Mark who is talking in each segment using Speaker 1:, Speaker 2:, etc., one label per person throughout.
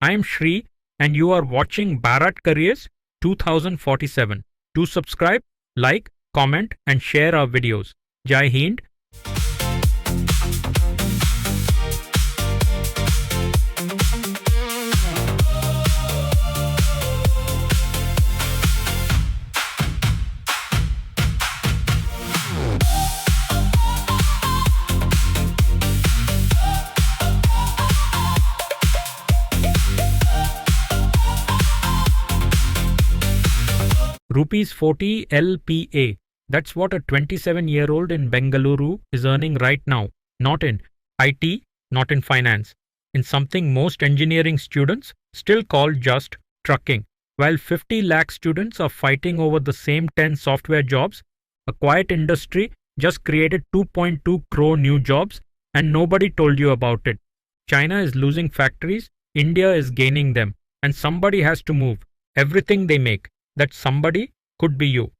Speaker 1: I am Shri and you are watching Bharat Careers 2047. Do subscribe, like, comment and share our videos. Jai Hind. Rupees 40 LPA. That's what a 27-year-old in Bengaluru is earning right now. Not in IT, not in finance. In something most engineering students still call just trucking. While 50 lakh students are fighting over the same 10 software jobs, a quiet industry just created 2.2 crore new jobs and nobody told you about it. China is losing factories, India is gaining them, and somebody has to move everything they make. That somebody could be you.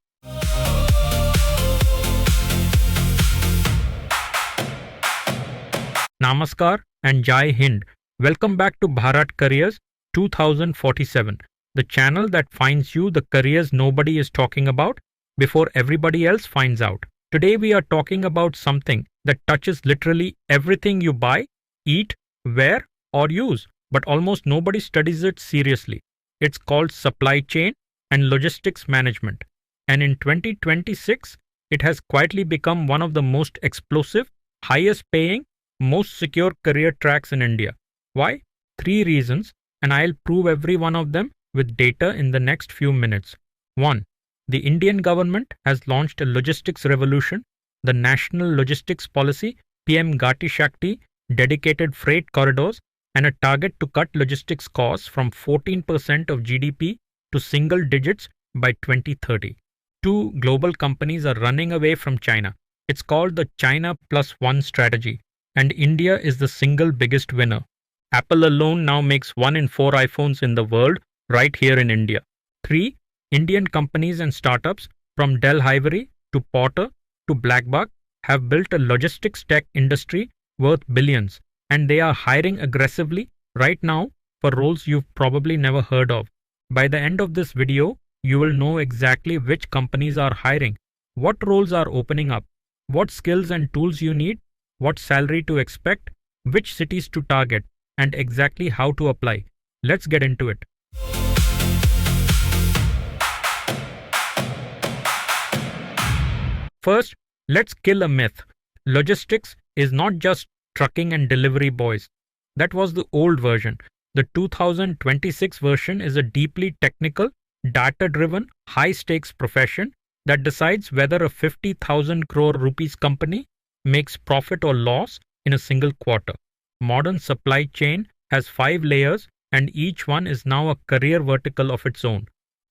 Speaker 1: Namaskar and Jai Hind. Welcome back to Bharat Careers 2047, the channel that finds you the careers nobody is talking about before everybody else finds out. Today we are talking about something that touches literally everything you buy, eat, wear or use, but almost nobody studies it seriously. It's called supply chain and logistics management. And in 2026, it has quietly become one of the most explosive, highest paying, most secure career tracks in India. Why? 3 reasons, and I'll prove every one of them with data in the next few minutes. 1. The Indian government has launched a logistics revolution. The National Logistics Policy, PM GatiShakti, dedicated freight corridors, and a target to cut logistics costs from 14% of GDP to single digits by 2030. 2 global companies are running away from China. It's called the China Plus One strategy, and India is the single biggest winner. Apple alone now makes 1 in 4 iPhones in the world right here in India. 3 Indian companies and startups from Dell Ivory to Porter to Blackbuck have built a logistics tech industry worth billions, and they are hiring aggressively right now for roles you've probably never heard of. By the end of this video, you will know exactly which companies are hiring, what roles are opening up, what skills and tools you need, what salary to expect, which cities to target, and exactly how to apply. Let's get into it. First, let's kill a myth. Logistics is not just trucking and delivery boys. That was the old version. The 2026 version is a deeply technical, data-driven, high-stakes profession that decides whether a 50,000 crore rupees company makes profit or loss in a single quarter. Modern supply chain has 5 layers and each one is now a career vertical of its own.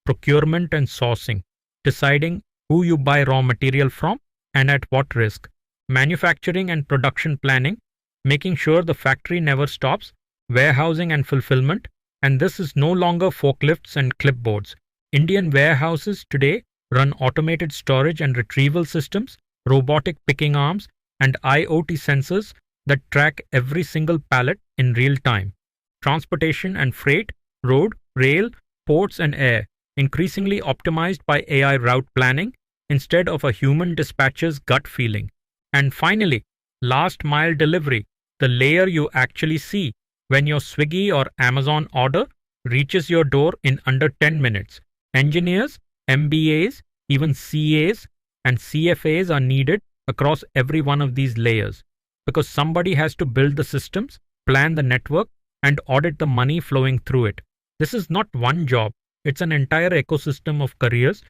Speaker 1: Procurement and sourcing, deciding who you buy raw material from and at what risk. Manufacturing and production planning, making sure the factory never stops. Warehousing and fulfillment, and this is no longer forklifts and clipboards. Indian warehouses today run automated storage and retrieval systems, robotic picking arms, and IoT sensors that track every single pallet in real time. Transportation and freight, road, rail, ports and air, increasingly optimized by AI route planning instead of a human dispatcher's gut feeling. And finally, last mile delivery, the layer you actually see when your Swiggy or Amazon order reaches your door in under 10 minutes. Engineers, MBAs, even CAs and CFAs are needed across every one of these layers because somebody has to build the systems, plan the network, and audit the money flowing through it. This is not one job, it's an entire ecosystem of careers.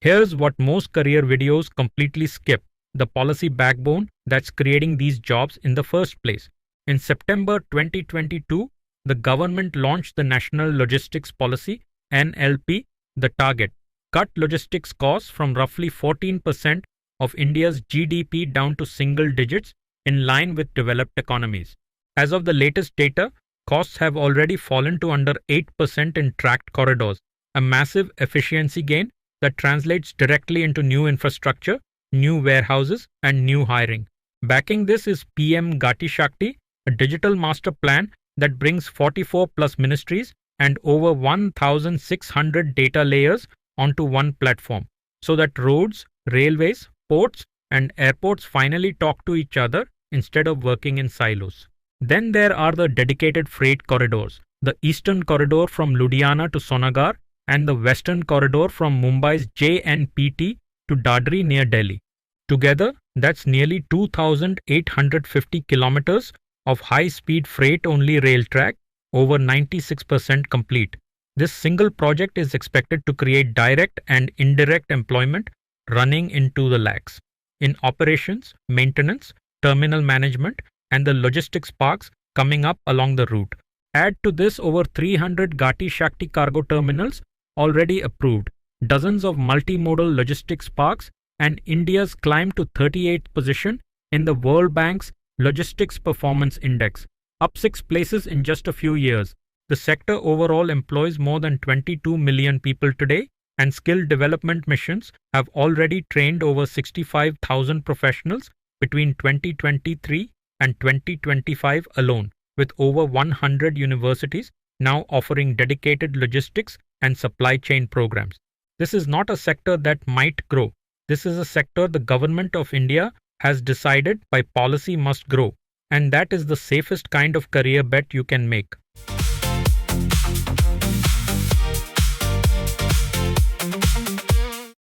Speaker 1: Here's what most career videos completely skip. The policy backbone that's creating these jobs in the first place. In September 2022, the government launched the National Logistics Policy, NLP, the target. Cut logistics costs from roughly 14% of India's GDP down to single digits in line with developed economies. As of the latest data, costs have already fallen to under 8% in tracked corridors, a massive efficiency gain that translates directly into new infrastructure, new warehouses, and new hiring. Backing this is PM GatiShakti, a digital master plan that brings 44 plus ministries and over 1,600 data layers onto one platform so that roads, railways, ports, and airports finally talk to each other instead of working in silos. Then there are the dedicated freight corridors, the eastern corridor from Ludhiana to Sonagar and the western corridor from Mumbai's JNPT to Dadri near Delhi. Together, that's nearly 2,850 kilometers of high-speed freight-only rail track, over 96% complete. This single project is expected to create direct and indirect employment running into the lakhs in operations, maintenance, terminal management, and the logistics parks coming up along the route. Add to this over 300 GatiShakti cargo terminals already approved, dozens of multimodal logistics parks, and India's climb to 38th position in the World Bank's Logistics Performance Index, up 6 places in just a few years. The sector overall employs more than 22 million people today, and skill development missions have already trained over 65,000 professionals between 2023 and 2025 alone, with over 100 universities now offering dedicated logistics and supply chain programs. This is not a sector that might grow. This is a sector the government of India has decided by policy must grow, and that is the safest kind of career bet you can make.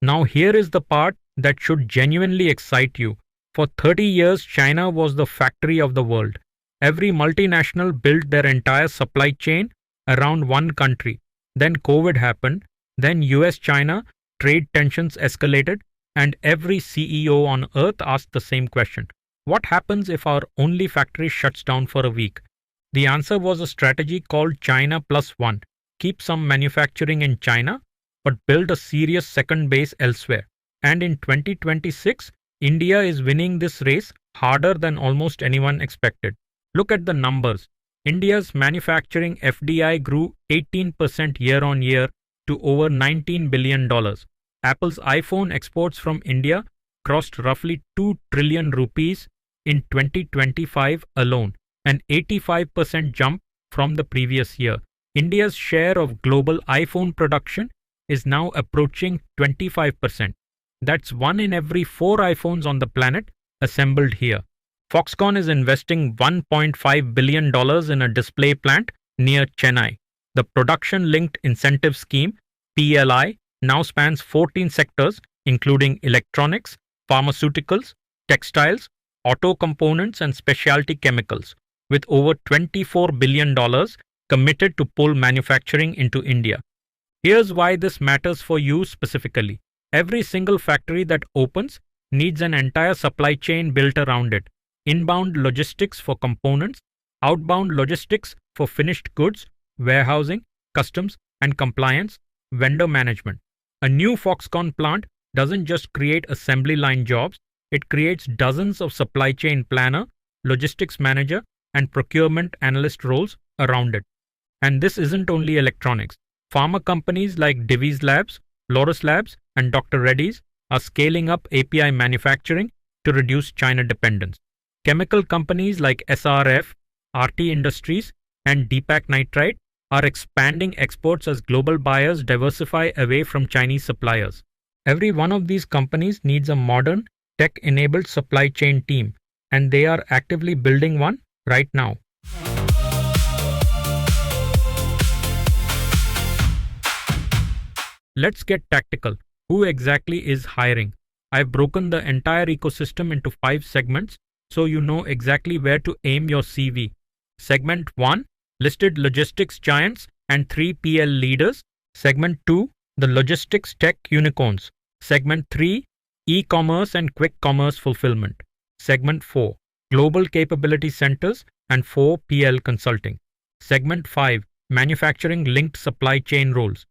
Speaker 1: Now here is the part that should genuinely excite you. For 30 years, China was the factory of the world. Every multinational built their entire supply chain around one country. Then COVID happened. Then US-China trade tensions escalated, and every CEO on earth asked the same question. What happens if our only factory shuts down for a week? The answer was a strategy called China Plus One. Keep some manufacturing in China, but build a serious second base elsewhere. And in 2026, India is winning this race harder than almost anyone expected. Look at the numbers. India's manufacturing FDI grew 18% year on year to over $19 billion. Apple's iPhone exports from India crossed roughly 2 trillion rupees in 2025 alone, an 85% jump from the previous year. India's share of global iPhone production is now approaching 25%. That's 1 in every 4 iPhones on the planet assembled here. Foxconn is investing $1.5 billion in a display plant near Chennai. The Production-Linked Incentive Scheme, PLI, now spans 14 sectors, including electronics, pharmaceuticals, textiles, auto components, and specialty chemicals, with over $24 billion committed to pull manufacturing into India. Here's why this matters for you specifically. Every single factory that opens needs an entire supply chain built around it. Inbound logistics for components, outbound logistics for finished goods, warehousing, customs and compliance, vendor management. A new Foxconn plant doesn't just create assembly line jobs, it creates dozens of supply chain planner, logistics manager, and procurement analyst roles around it. And this isn't only electronics. Pharma companies like Divi's Labs, Laurus Labs, and Dr. Reddy's are scaling up API manufacturing to reduce China dependence. Chemical companies like SRF, RT Industries, and Deepak Nitrite are expanding exports as global buyers diversify away from Chinese suppliers. Every one of these companies needs a modern, tech-enabled supply chain team, and they are actively building one right now. Let's get tactical. Who exactly is hiring? I've broken the entire ecosystem into 5 segments so you know exactly where to aim your CV. Segment 1, listed logistics giants and 3PL leaders. Segment 2, the logistics tech unicorns. Segment 3, e-commerce and quick commerce fulfillment. Segment 4, global capability centers and 4PL consulting. Segment 5, manufacturing linked supply chain roles.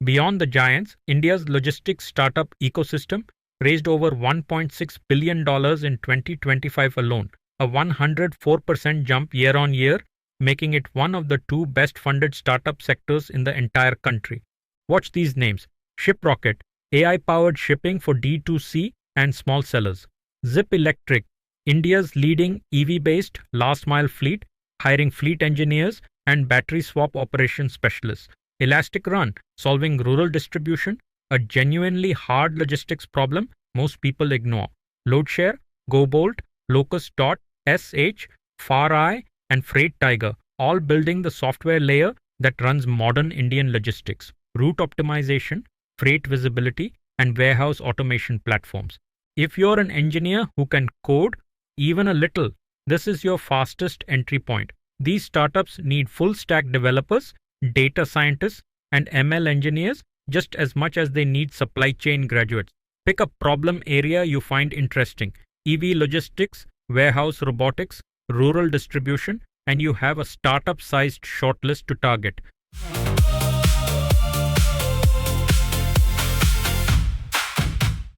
Speaker 1: Beyond the giants, India's logistics startup ecosystem raised over $1.6 billion in 2025 alone, a 104% jump year on year, making it one of the two best funded startup sectors in the entire country. Watch these names: Shiprocket, AI powered shipping for D2C and small sellers; Zip Electric, India's leading EV based last mile fleet, hiring fleet engineers and battery swap operations specialists; Elastic Run, solving rural distribution, a genuinely hard logistics problem most people ignore; Loadshare, GoBolt, Locust.sh, FarEye, and Freight Tiger, all building the software layer that runs modern Indian logistics, route optimization, freight visibility, and warehouse automation platforms. If you're an engineer who can code even a little, this is your fastest entry point. These startups need full stack developers, data scientists, and ML engineers just as much as they need supply chain graduates. Pick a problem area you find interesting: EV logistics, warehouse robotics, rural distribution, and you have a startup sized shortlist to target.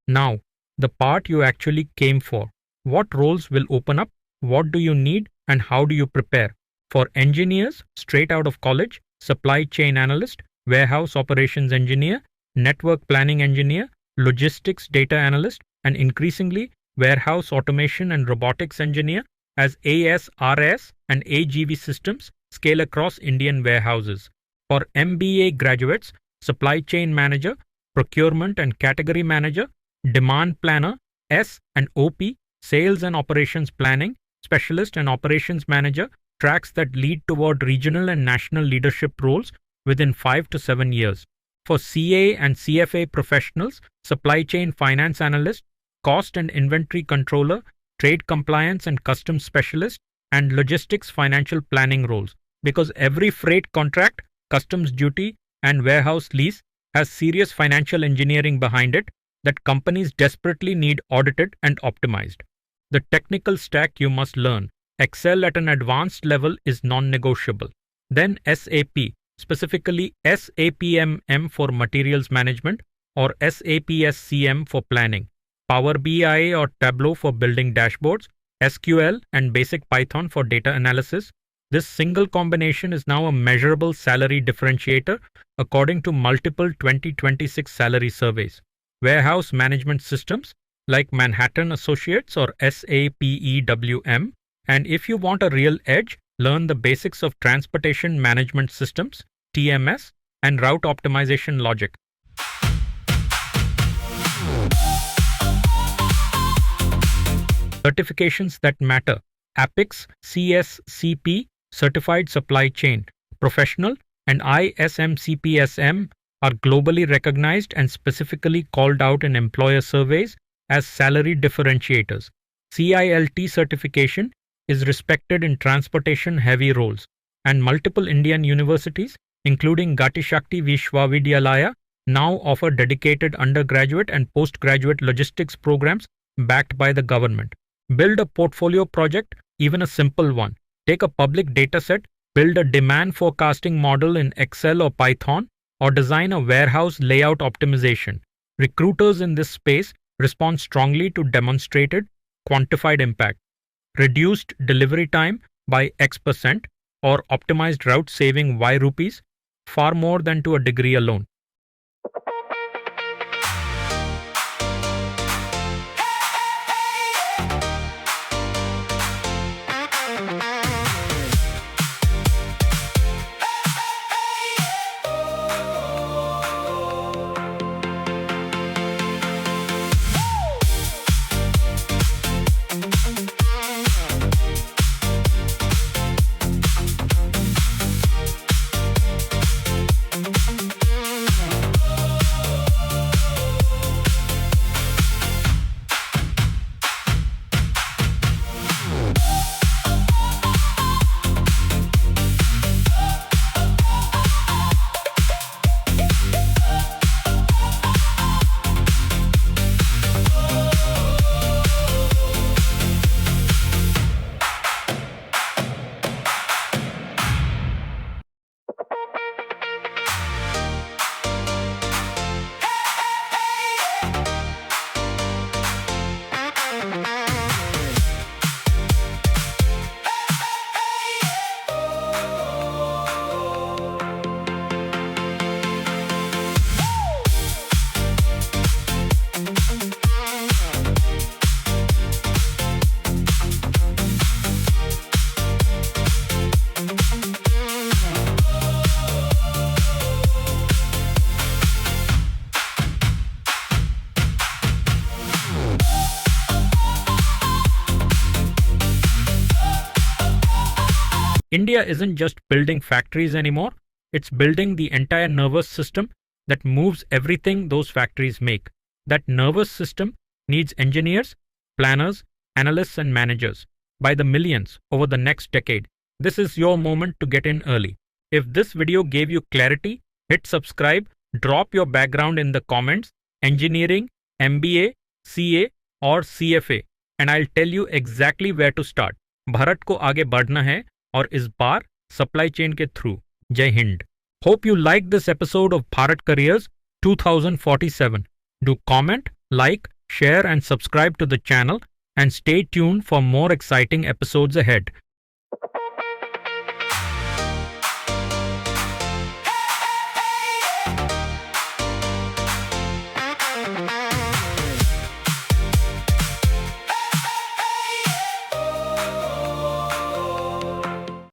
Speaker 1: Now, the part you actually came for. What roles will open up? What do you need? And how do you prepare? For engineers straight out of college, supply chain analyst, warehouse operations engineer, network planning engineer, logistics data analyst, and increasingly warehouse automation and robotics engineer as ASRS and AGV systems scale across Indian warehouses. For MBA graduates, supply chain manager, procurement and category manager, demand planner, S and OP, sales and operations planning, specialist and operations manager, tracks that lead toward regional and national leadership roles within 5 to 7 years. For CA and CFA professionals, supply chain finance analyst, cost and inventory controller, trade compliance and customs specialist, and logistics financial planning roles. Because every freight contract, customs duty, and warehouse lease has serious financial engineering behind it that companies desperately need audited and optimized. The technical stack you must learn. Excel at an advanced level is non-negotiable. Then SAP, specifically SAPMM for materials management or SAPSCM for planning, Power BI or Tableau for building dashboards, SQL and basic Python for data analysis. This single combination is now a measurable salary differentiator according to multiple 2026 salary surveys. Warehouse management systems like Manhattan Associates or SAPEWM. And if you want a real edge, learn the basics of transportation management systems, TMS, and route optimization logic. Certifications that matter: APIX CSCP, Certified Supply Chain Professional, and ISMCPSM are globally recognized and specifically called out in employer surveys as salary differentiators. CILT certification is respected in transportation-heavy roles, and multiple Indian universities, including GatiShakti Vishwavidyalaya, now offer dedicated undergraduate and postgraduate logistics programs backed by the government. Build a portfolio project, even a simple one. Take a public dataset, build a demand forecasting model in Excel or Python, or design a warehouse layout optimization. Recruiters in this space respond strongly to demonstrated, quantified impact. Reduced delivery time by X% or optimized route saving Y rupees, far more than to a degree alone. India isn't just building factories anymore, it's building the entire nervous system that moves everything those factories make. That nervous system needs engineers, planners, analysts, and managers by the millions over the next decade. This is your moment to get in early. If this video gave you clarity, hit subscribe, drop your background in the comments, engineering, MBA, CA or CFA, and I'll tell you exactly where to start. Bharat को आगे बढ़ना है और इस बार supply chain के through. जय Hind. Hope you liked this episode of Bharat Careers 2047. Do comment, like, share and subscribe to the channel and stay tuned for more exciting episodes ahead.